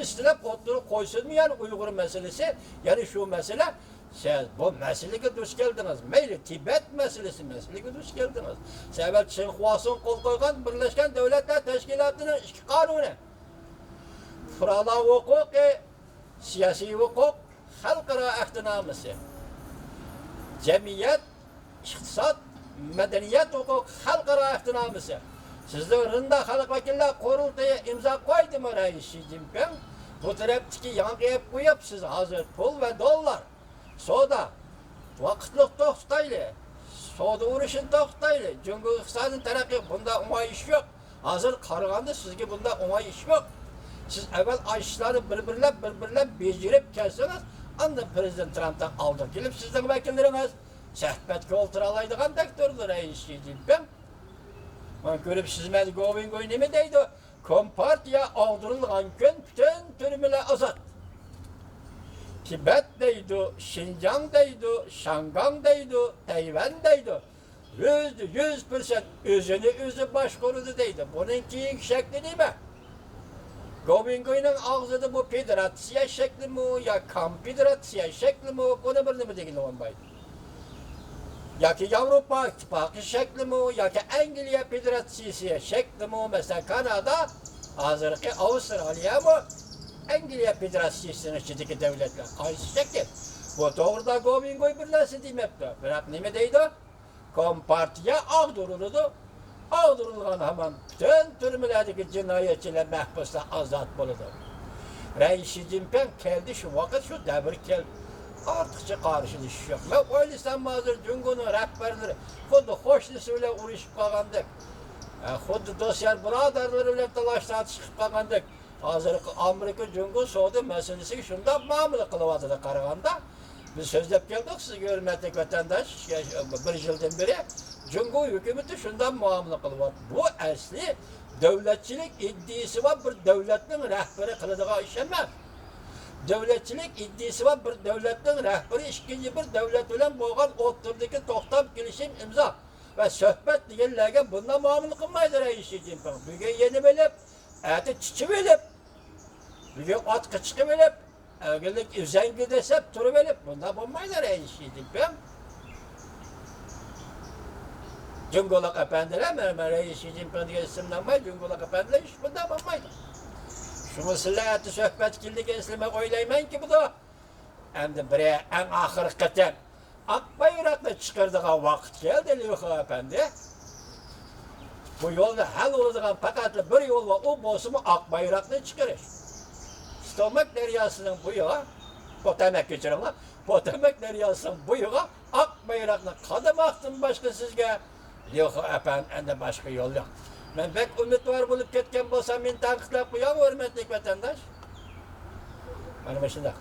İstilap oturup koysun mu yani Uygur meselesi? Yani şu mesele, siz bu meseleye düş geldiniz. Meyli Tibet meselesi düş geldiniz. Sebep Çinhuas'ın kol koygan Birleşken Devletler Teşkilatı'nın iki kanunu. Fırala hukuk, siyasi hukuk, halkara ehtinamısı. Cemiyet, iktisat, medeniyet hukuk, halkara ehtinamısı. Sizlerin de halk vekiller kurultaya imza koydu mu Reis Xi Jinping? Bu taraftaki yankı koyup siz hazır pul ve dolar. Soda, vakitlik toxtaylı. Soda uğraşın toxtaylı. Çünkü iktisadın terakki bunda umay iş yok. Hazır karıgandı sizge bunda umay iş yok. Siz evvel işleri birbirle becerip kelseniz, anda Prezident Trump'tan aldık gelip sizden vekilleriniz sohbetga o'tiralaydigan doktorlar Reis Xi Jinping. Ben görüp sizmedi Govingoy neme deydi? Kompartiya aldırılgan gün bütün türmüle azat. Tibet deydi, Şincan deydi, Şangan deydi, Tayvan deydi. 100% özünü özü baş korudu deydi. Bununki şekli değil mi? Govingoy'un ağzıda bu federasiya şekli mi ya konfederasiya şekli mi? Bunu bir neme değil olmaydı. Ya ki Avrupa İttifakı şekli mi, ya ki Angliya Federasyonu şekli mi, mesela Kanada, hazırki Avustralya mı, Angliya Federasyonu'nun içindeki devletler, kayısı şekli. Bu doğruda Govingoy birleşti demekti. Bırak ne deydi? Kompartiya ağduruldu. Ağdurulgan hemen bütün türmülerdeki cinayetçiler mahpusla azat bulundu. Reis Xi Jinping geldi şu vakit, şu devir geldi. Artıkça karşılaşış yok. Ben oylisam hazır Cungun'un rehberleri, kudu hoşlusuyle uğraşıp kalgandık. Kudu dosyar braderleriyle dalaştan çıkıp kalgandık. Hazır Amerika Cungun soğudu meselesi şunda mamılı kılıvatıda karaganda. Biz sözlep geldik siz görmedik vatandaş, bir yıldan beri Cungun hükümeti şundan muamele kılıvat. Bu asli devletçilik iddiası var bir devletin rehberi kılıdığı iş emez. Devletçilik iddiası var bir devletin rehberi ikinci bir devlet bilen boğan oturdaki toxtab gelişim imza ve sohbet degenlerge bundan muamele kılmaydı Reis Xi Jinping. Bugün yeni bilip, eti çiçi bilip, bugün at kıçkı bilip, evgelik üzengi desep turu bilip, bundan bulmaydı Reis Xi Jinping. Cungulak efendiler, Reis Xi Jinping diye isimden var, Cungulak efendiler hiç bundan bulmaydı. Şu meseleyeti sohbet kildik eslemek oylaymayın ki bu da. Hem de buraya en ahır kıtem. Ak bayrakla çıkardığı vakit geldi Lüha Efendi. Bu yolda hal olacağın fakat bir yol var, o bozumu ak bayrakla çıkarır. Stomak deryasının bu yola, Potomak geçirin lan, Potomak deryasının bu yola ak bayrakla kadım aktım başka sizge. Lüha Efendi, ende başka yol yok. Ben pek umutvar bulup ketken bolsam, men tanqidlab qo'yaman, hurmatli vatandosh. Mana shunday.